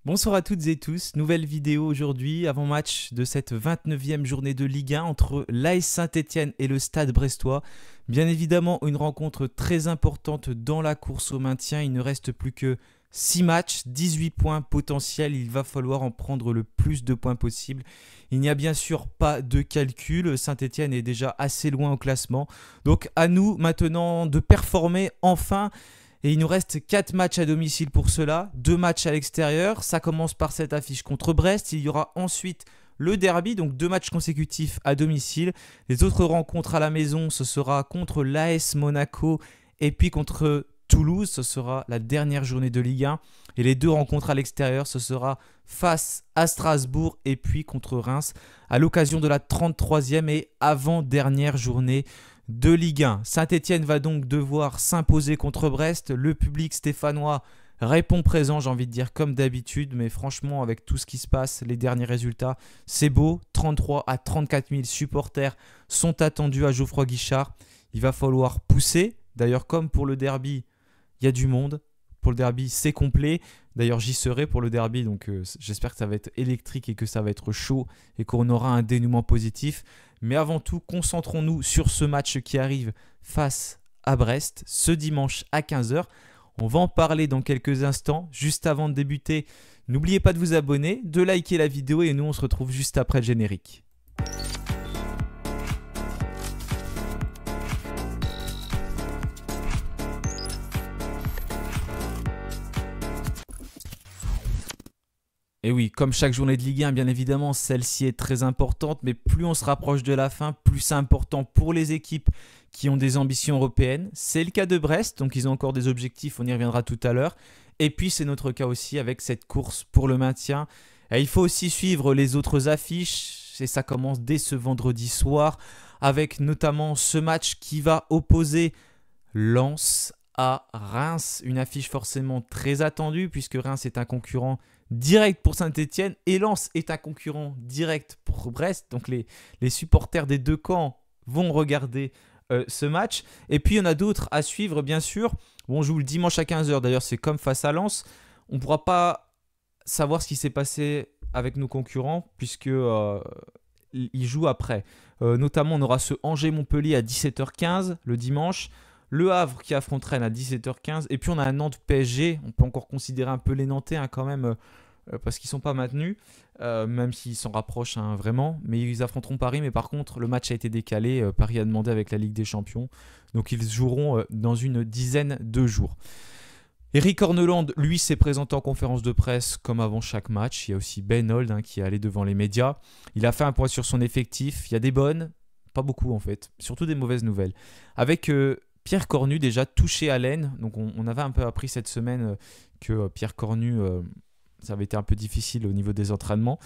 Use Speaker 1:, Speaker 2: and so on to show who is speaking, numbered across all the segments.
Speaker 1: Bonsoir à toutes et tous, nouvelle vidéo aujourd'hui, avant-match de cette 29e journée de Ligue 1 entre l'AS Saint-Etienne et le Stade Brestois. Bien évidemment une rencontre très importante dans la course au maintien, il ne reste plus que 6 matchs, 18 points potentiels, il va falloir en prendre le plus de points possible. Il n'y a bien sûr pas de calcul, Saint-Etienne est déjà assez loin au classement, donc à nous maintenant de performer enfin. Et il nous reste 4 matchs à domicile pour cela, 2 matchs à l'extérieur. Ça commence par cette affiche contre Brest. Il y aura ensuite le derby, donc 2 matchs consécutifs à domicile. Les autres rencontres à la maison, ce sera contre l'AS Monaco et puis contre Toulouse. Ce sera la dernière journée de Ligue 1. Et les 2 rencontres à l'extérieur, ce sera face à Strasbourg et puis contre Reims à l'occasion de la 33e et avant-dernière journée de Ligue 1. Saint-Etienne va donc devoir s'imposer contre Brest. Le public stéphanois répond présent, j'ai envie de dire, comme d'habitude. Mais franchement, avec tout ce qui se passe, les derniers résultats, c'est beau. 33 à 34 000 supporters sont attendus à Geoffroy Guichard. Il va falloir pousser. D'ailleurs, comme pour le derby, il y a du monde. Pour le derby, c'est complet. D'ailleurs, j'y serai pour le derby, donc j'espère que ça va être électrique et que ça va être chaud et qu'on aura un dénouement positif. Mais avant tout, concentrons-nous sur ce match qui arrive face à Brest, ce dimanche à 15h. On va en parler dans quelques instants. Juste avant de débuter, n'oubliez pas de vous abonner, de liker la vidéo et nous, on se retrouve juste après le générique. Et oui, comme chaque journée de Ligue 1, bien évidemment, celle-ci est très importante, mais plus on se rapproche de la fin, plus c'est important pour les équipes qui ont des ambitions européennes. C'est le cas de Brest, donc ils ont encore des objectifs, on y reviendra tout à l'heure. Et puis c'est notre cas aussi avec cette course pour le maintien. Et il faut aussi suivre les autres affiches, et ça commence dès ce vendredi soir, avec notamment ce match qui va opposer Lens à Reims. Une affiche forcément très attendue, puisque Reims est un concurrent direct pour Saint-Etienne et Lens est un concurrent direct pour Brest. Donc les supporters des deux camps vont regarder ce match. Et puis il y en a d'autres à suivre bien sûr. Bon, on joue le dimanche à 15h, d'ailleurs c'est comme face à Lens. On ne pourra pas savoir ce qui s'est passé avec nos concurrents puisque ils jouent après. Notamment on aura ce Angers-Montpellier à 17h15 le dimanche. Le Havre qui affronte Rennes à 17h15. Et puis on a un Nantes-PSG. On peut encore considérer un peu les Nantais quand même parce qu'ils ne sont pas maintenus. Même s'ils s'en rapprochent vraiment. Mais ils affronteront Paris. Mais par contre, le match a été décalé. Paris a demandé avec la Ligue des Champions. Donc ils joueront dans une dizaine de jours. Eric Orneland, lui, s'est présenté en conférence de presse comme avant chaque match. Il y a aussi Ben Holt qui est allé devant les médias. Il a fait un point sur son effectif. Il y a des bonnes, pas beaucoup en fait. Surtout des mauvaises nouvelles. Avec Pierre Cornu déjà touché à l'aine, donc on avait un peu appris cette semaine que Pierre Cornu, ça avait été un peu difficile au niveau des entraînements.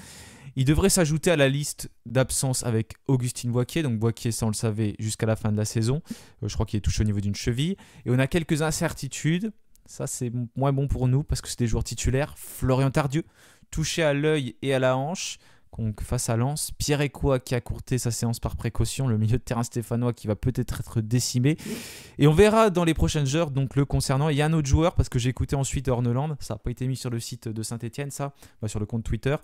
Speaker 1: Il devrait s'ajouter à la liste d'absence avec Augustin Boaquier, donc Boaquier ça on le savait jusqu'à la fin de la saison, je crois qu'il est touché au niveau d'une cheville, et on a quelques incertitudes, ça c'est moins bon pour nous parce que c'est des joueurs titulaires. Florian Tardieu, touché à l'œil et à la hanche, donc face à Lens, Pierre Ekoa qui a courté sa séance par précaution, le milieu de terrain stéphanois qui va peut-être être décimé. Et on verra dans les prochaines heures donc le concernant. Il y a un autre joueur parce que j'ai écouté ensuite Orneland, ça n'a pas été mis sur le site de Saint-Etienne, ça, sur le compte Twitter.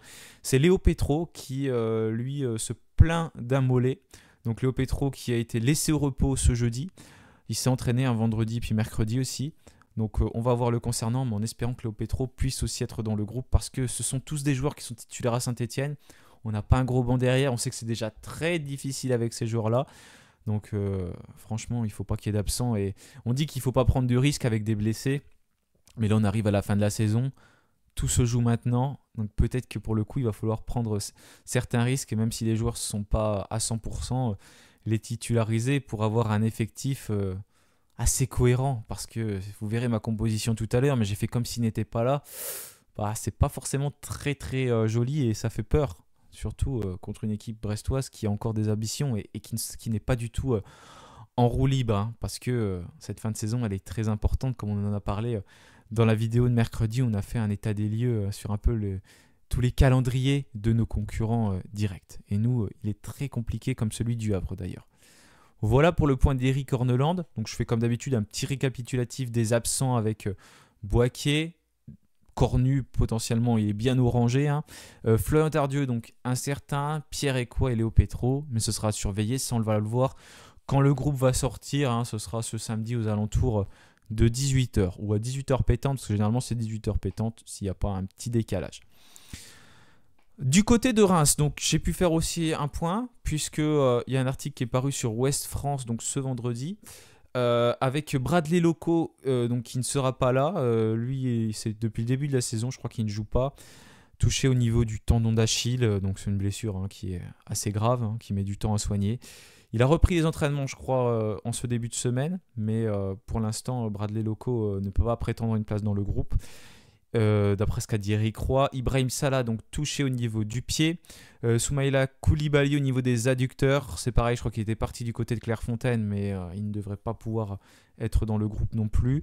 Speaker 1: C'est Léo Petro qui lui se plaint d'un mollet. Donc Léo Petro qui a été laissé au repos ce jeudi. Il s'est entraîné un vendredi puis mercredi aussi. Donc on va voir le concernant, mais en espérant que Léo Petro puisse aussi être dans le groupe parce que ce sont tous des joueurs qui sont titulaires à Saint-Etienne. On n'a pas un gros banc derrière, on sait que c'est déjà très difficile avec ces joueurs-là. Donc franchement, il ne faut pas qu'il y ait d'absents. Et on dit qu'il ne faut pas prendre de risques avec des blessés. Mais là, on arrive à la fin de la saison. Tout se joue maintenant. Donc peut-être que pour le coup, il va falloir prendre certains risques. Et même si les joueurs ne sont pas à 100%, les titulariser pour avoir un effectif assez cohérent. Parce que vous verrez ma composition tout à l'heure, mais j'ai fait comme s'il n'était pas là. Bah, c'est pas forcément très très joli et ça fait peur. Surtout contre une équipe brestoise qui a encore des ambitions et qui n'est pas du tout en roue libre. Parce que cette fin de saison, elle est très importante. Comme on en a parlé dans la vidéo de mercredi, on a fait un état des lieux sur un peu tous les calendriers de nos concurrents directs. Et nous, il est très compliqué comme celui du Havre d'ailleurs. Voilà pour le point d'Eric Orneland. Donc je fais comme d'habitude un petit récapitulatif des absents avec Boaquier, cornu potentiellement, il est bien orangé. Hein. Florian Tardieu, donc incertain. Pierre Ecoua et Léo Petro, mais ce sera surveillé, ça on va le voir quand le groupe va sortir. Hein, ce sera ce samedi aux alentours de 18h ou à 18h pétante, parce que généralement c'est 18h pétante s'il n'y a pas un petit décalage. Du côté de Reims, donc j'ai pu faire aussi un point, puisque y a un article qui est paru sur Ouest France donc ce vendredi, avec Bradley Loco donc qui ne sera pas là. Lui, c'est depuis le début de la saison, je crois qu'il ne joue pas. Touché au niveau du tendon d'Achille, donc c'est une blessure qui est assez grave, qui met du temps à soigner. Il a repris les entraînements, je crois, en ce début de semaine, mais pour l'instant, Bradley Loco ne peut pas prétendre une place dans le groupe. D'après ce qu'a dit Eric Roy, Ibrahim Salah donc touché au niveau du pied, Soumaïla Koulibaly au niveau des adducteurs, c'est pareil, je crois qu'il était parti du côté de Clairefontaine, mais il ne devrait pas pouvoir être dans le groupe non plus.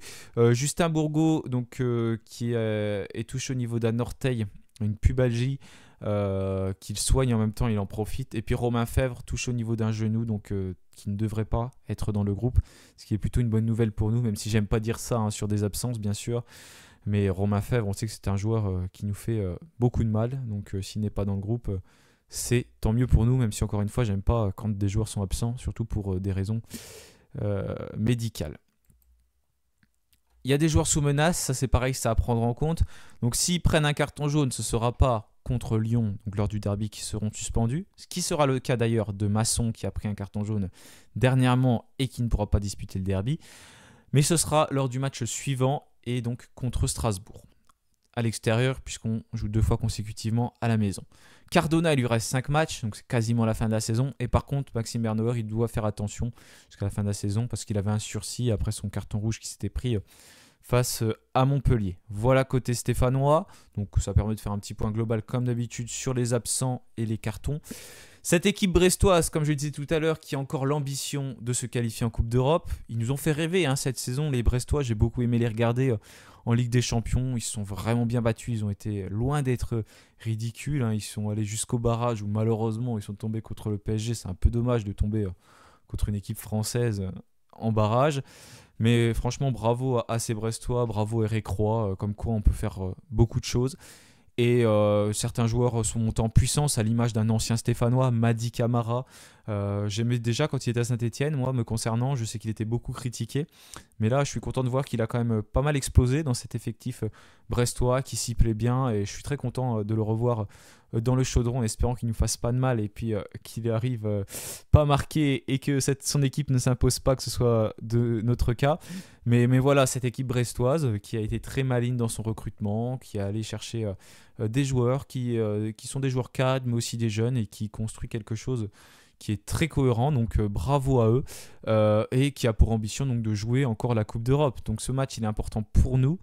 Speaker 1: Justin Bourgault donc, qui est touché au niveau d'un orteil, une pubalgie qu'il soigne en même temps, il en profite. Et puis Romain Fèvre touché au niveau d'un genou, donc qui ne devrait pas être dans le groupe, ce qui est plutôt une bonne nouvelle pour nous, même si j'aime pas dire ça sur des absences bien sûr. Mais Romain Fèvre, on sait que c'est un joueur qui nous fait beaucoup de mal. Donc s'il n'est pas dans le groupe, c'est tant mieux pour nous. Même si encore une fois, j'aime pas quand des joueurs sont absents, surtout pour des raisons médicales. Il y a des joueurs sous menace, ça c'est pareil, c'est à prendre en compte. Donc s'ils prennent un carton jaune, ce ne sera pas contre Lyon, donc lors du derby, qui seront suspendus. Ce qui sera le cas d'ailleurs de Masson qui a pris un carton jaune dernièrement et qui ne pourra pas disputer le derby. Mais ce sera lors du match suivant et donc contre Strasbourg, à l'extérieur, puisqu'on joue 2 fois consécutivement à la maison. Cardona, il lui reste 5 matchs, donc c'est quasiment la fin de la saison. Et par contre, Maxime Bernauer, il doit faire attention jusqu'à la fin de la saison, parce qu'il avait un sursis après son carton rouge qui s'était pris face à Montpellier. Voilà côté stéphanois, donc ça permet de faire un petit point global comme d'habitude sur les absents et les cartons. Cette équipe brestoise, comme je le disais tout à l'heure, qui a encore l'ambition de se qualifier en Coupe d'Europe, ils nous ont fait rêver cette saison. Les Brestois, j'ai beaucoup aimé les regarder en Ligue des Champions. Ils se sont vraiment bien battus. Ils ont été loin d'être ridicules. Ils sont allés jusqu'au barrage où malheureusement ils sont tombés contre le PSG. C'est un peu dommage de tomber contre une équipe française en barrage. Mais franchement, bravo à ces Brestois, bravo Eric Roy, comme quoi on peut faire beaucoup de choses. Et certains joueurs sont montés en puissance à l'image d'un ancien Stéphanois, Mady Camara. J'aimais déjà quand il était à Saint-Etienne, moi, me concernant. Je sais qu'il était beaucoup critiqué. Mais là, je suis content de voir qu'il a quand même pas mal explosé dans cet effectif brestois qui s'y plaît bien. Et je suis très content de le revoir dans le chaudron, en espérant qu'il ne nous fasse pas de mal et puis qu'il arrive pas marqué et que son équipe ne s'impose pas, que ce soit de notre cas. Mais voilà, cette équipe brestoise qui a été très maligne dans son recrutement, qui a allé chercher des joueurs qui sont des joueurs cadres, mais aussi des jeunes, et qui construit quelque chose qui est très cohérent, donc bravo à eux, et qui a pour ambition donc de jouer encore la Coupe d'Europe. Donc ce match, il est important pour nous,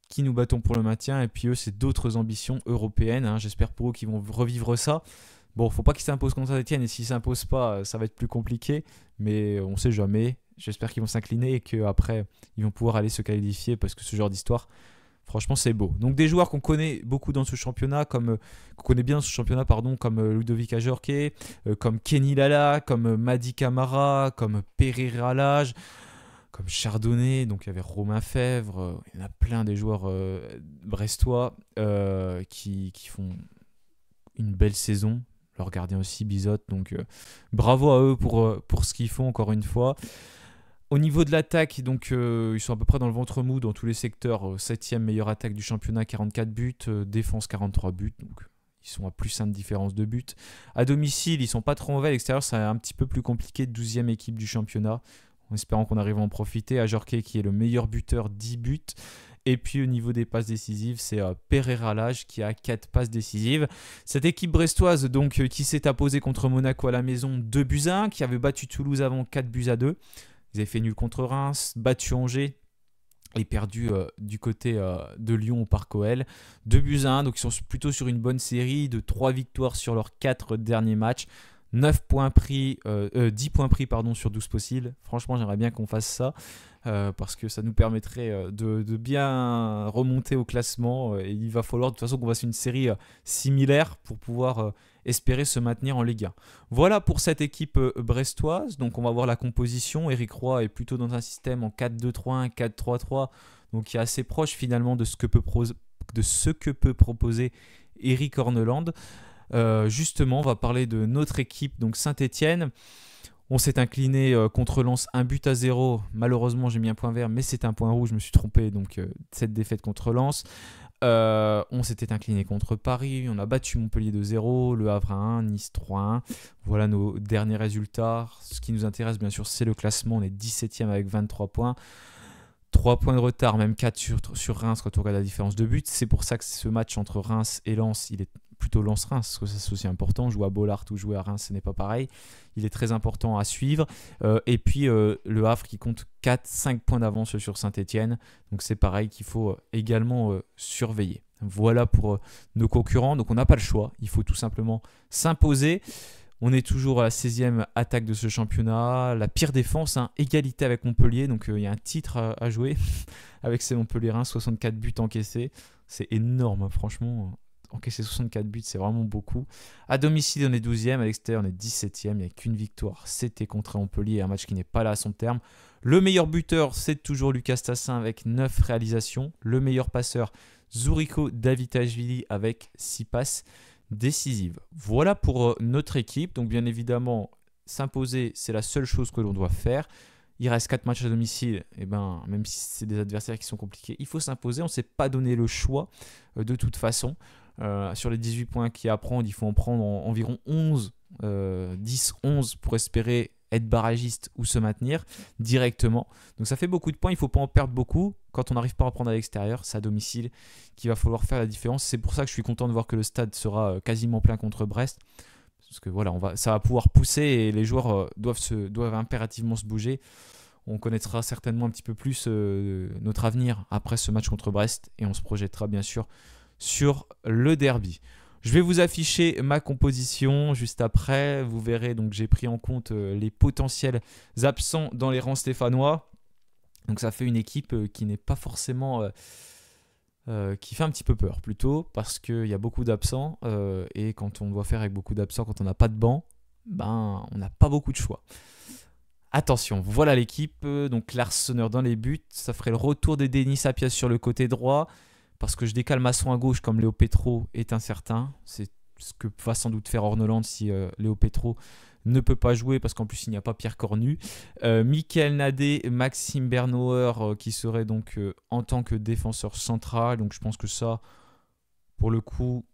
Speaker 1: qui nous battons pour le maintien, et puis eux, c'est d'autres ambitions européennes. J'espère pour eux qu'ils vont revivre ça. Bon, faut pas qu'ils s'imposent contre Saint-Etienne, et s'ils s'imposent pas, ça va être plus compliqué, mais on sait jamais. J'espère qu'ils vont s'incliner et qu'après, ils vont pouvoir aller se qualifier, parce que ce genre d'histoire, franchement, c'est beau. Donc des joueurs qu'on connaît beaucoup dans ce championnat, qu'on connaît bien dans ce championnat, comme Ludovic Ajorquet, comme Kenny Lala, comme Mady Camara, comme Pereira Lage, comme Chardonnay. Donc il y avait Romain Fèvre. Il y en a plein des joueurs brestois qui font une belle saison. Leur gardien aussi, Bizotte. Donc bravo à eux pour ce qu'ils font encore une fois. Au niveau de l'attaque, donc, ils sont à peu près dans le ventre mou dans tous les secteurs. 7e meilleure attaque du championnat, 44 buts. Défense, 43 buts. Donc, ils sont à plus 1 de différence de buts. À domicile, ils sont pas trop mauvais. À l'extérieur, c'est un petit peu plus compliqué. 12e équipe du championnat. En espérant qu'on arrive à en profiter. Ajorquet qui est le meilleur buteur, 10 buts. Et puis au niveau des passes décisives, c'est Pereira Lage qui a 4 passes décisives. Cette équipe brestoise donc, qui s'est imposée contre Monaco à la maison 2-1, qui avait battu Toulouse avant 4-2. Ils avaient fait nul contre Reims, battu Angers et perdu du côté de Lyon au Parc OL. 2-1, donc ils sont plutôt sur une bonne série de 3 victoires sur leurs 4 derniers matchs. 10 points pris sur 12 possibles. Franchement, j'aimerais bien qu'on fasse ça parce que ça nous permettrait de bien remonter au classement. Et il va falloir de toute façon qu'on fasse une série similaire pour pouvoir espérer se maintenir en Ligue 1. Voilà pour cette équipe brestoise. Donc on va voir la composition. Eric Roy est plutôt dans un système en 4-2-3-1, 4-3-3. Donc qui est assez proche finalement de ce que peut de ce que peut proposer Eric Horneland. Justement, on va parler de notre équipe, donc Saint-Étienne. On s'est incliné contre Lens 1-0. Malheureusement, j'ai mis un point vert, mais c'est un point rouge, je me suis trompé. Donc, cette défaite contre Lens. On s'était incliné contre Paris. On a battu Montpellier 2-0, Le Havre 1, Nice 3-1. Voilà nos derniers résultats. Ce qui nous intéresse, bien sûr, c'est le classement. On est 17e avec 23 points. 3 points de retard, même 4 sur Reims quand on regarde la différence de but. C'est pour ça que ce match entre Reims et Lens, il est plutôt Lens-Reims, parce que ça c'est aussi important. Jouer à Bollaert ou jouer à Reims, ce n'est pas pareil. Il est très important à suivre. Et puis le Havre qui compte 4-5 points d'avance sur Saint-Étienne. Donc c'est pareil qu'il faut également surveiller. Voilà pour nos concurrents. Donc on n'a pas le choix. Il faut tout simplement s'imposer. On est toujours à la 16e attaque de ce championnat. La pire défense, égalité avec Montpellier. Donc il y a un titre à jouer avec ces Montpelliérains. 64 buts encaissés. C'est énorme, franchement. Encaisser 64 buts, c'est vraiment beaucoup. À domicile, on est 12e. À l'extérieur, on est 17e. Il n'y a qu'une victoire. C'était contre Montpellier. Un match qui n'est pas là à son terme. Le meilleur buteur, c'est toujours Lucas Tassin avec 9 réalisations. Le meilleur passeur, Zouriko Davitashvili avec 6 passes décisive. Voilà pour notre équipe. Donc bien évidemment, s'imposer, c'est la seule chose que l'on doit faire. Il reste 4 matchs à domicile. Et ben, même si c'est des adversaires qui sont compliqués, il faut s'imposer. On ne s'est pas donné le choix de toute façon. Sur les 18 points qu'il y a à prendre, il faut en prendre environ 11, 10-11 pour espérer être barragiste ou se maintenir directement. Donc ça fait beaucoup de points, il ne faut pas en perdre beaucoup. Quand on n'arrive pas à prendre à l'extérieur, c'est à domicile qu'il va falloir faire la différence. C'est pour ça que je suis content de voir que le stade sera quasiment plein contre Brest. Parce que voilà, ça va pouvoir pousser et les joueurs doivent impérativement se bouger. On connaîtra certainement un petit peu plus notre avenir après ce match contre Brest et on se projettera bien sûr sur le derby. Je vais vous afficher ma composition juste après. Vous verrez, donc j'ai pris en compte les potentiels absents dans les rangs stéphanois. Donc ça fait une équipe qui n'est pas forcément... qui fait un petit peu peur plutôt, parce qu'il y a beaucoup d'absents. Et quand on doit faire avec beaucoup d'absents, quand on n'a pas de banc, ben, on n'a pas beaucoup de choix. Attention, voilà l'équipe. Donc l'Arseneur dans les buts. Ça ferait le retour de Denis Sapias sur le côté droit. Parce que je décale Masson à gauche comme Léo Petro est incertain. C'est ce que va sans doute faire Horneland si Léo Petro ne peut pas jouer parce qu'en plus il n'y a pas Pierre Cornu. Michael Nadé, Maxime Bernauer qui serait donc en tant que défenseur central. Donc je pense que ça, pour le coup,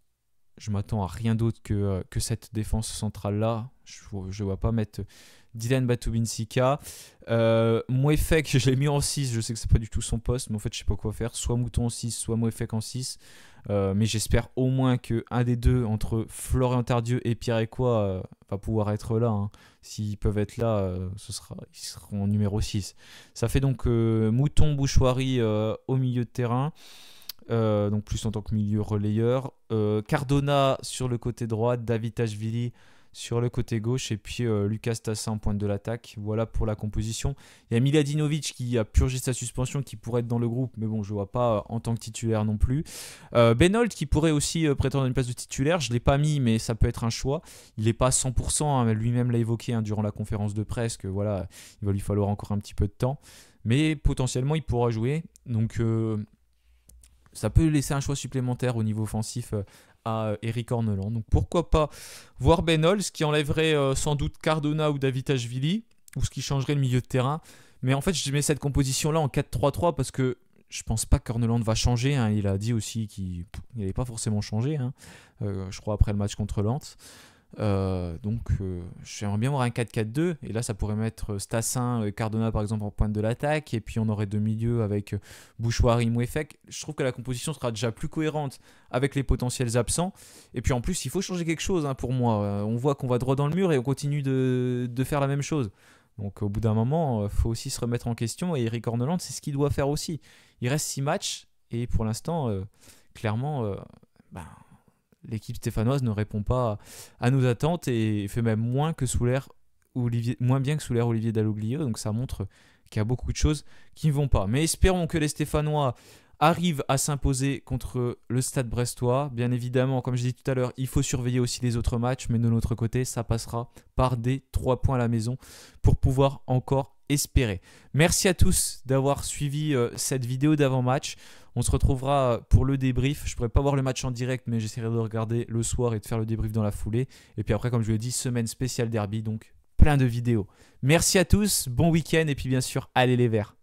Speaker 1: je m'attends à rien d'autre que cette défense centrale-là. Je ne vois pas mettre Dylan Batubinsika. Mouefek, je l'ai mis en 6. Je sais que ce n'est pas du tout son poste, mais en fait, je ne sais pas quoi faire. Soit Mouton en 6, soit Mouefek en 6. Mais j'espère au moins qu'un des deux, entre Florian Tardieu et Pierre Ecoua, va pouvoir être là. Hein. S'ils peuvent être là, ils seront en numéro 6. Ça fait donc Mouton, Bouchoirie au milieu de terrain. Donc plus en tant que milieu relayeur. Cardona sur le côté droit, Davitashvili sur le côté gauche et puis Lucas Tassin en pointe de l'attaque. Voilà pour la composition. Il y a Miladinovic qui a purgé sa suspension, qui pourrait être dans le groupe, mais bon, je ne vois pas en tant que titulaire non plus. Benold qui pourrait aussi prétendre à une place de titulaire. Je ne l'ai pas mis, mais ça peut être un choix. Il n'est pas à 100%, hein, lui-même l'a évoqué durant la conférence de presse, que voilà, il va lui falloir encore un petit peu de temps. Mais potentiellement, il pourra jouer. Donc ça peut laisser un choix supplémentaire au niveau offensif à Eric Horneland. Donc pourquoi pas voir Benold, ce qui enlèverait sans doute Cardona ou Davitashvili, ou ce qui changerait le milieu de terrain. Mais en fait, je mets cette composition-là en 4-3-3 parce que je pense pas qu'Horneland va changer. Hein. Il a dit aussi qu'il n'allait pas forcément changer, hein. Je crois, après le match contre Lens. Donc j'aimerais bien voir un 4-4-2 et là ça pourrait mettre Stassin, Cardona par exemple en pointe de l'attaque et puis on aurait deux milieux avec Bouchoirie, Mouefek. Je trouve que la composition sera déjà plus cohérente avec les potentiels absents et puis en plus il faut changer quelque chose, hein, pour moi. On voit qu'on va droit dans le mur et on continue de faire la même chose, donc au bout d'un moment il faut aussi se remettre en question et Eric Horneland c'est ce qu'il doit faire aussi. Il reste 6 matchs et pour l'instant clairement l'équipe stéphanoise ne répond pas à nos attentes et fait même moins bien que sous l'ère Olivier Dalloglio. Donc ça montre qu'il y a beaucoup de choses qui ne vont pas. Mais espérons que les Stéphanois arrivent à s'imposer contre le Stade brestois. Bien évidemment, comme je disais tout à l'heure, il faut surveiller aussi les autres matchs. Mais de notre côté, ça passera par des 3 points à la maison pour pouvoir encore espérer. Merci à tous d'avoir suivi cette vidéo d'avant-match. On se retrouvera pour le débrief. Je ne pourrai pas voir le match en direct, mais j'essaierai de regarder le soir et de faire le débrief dans la foulée. Et puis après, comme je l'ai dit, semaine spéciale derby, donc plein de vidéos. Merci à tous, bon week-end et puis bien sûr, allez les Verts.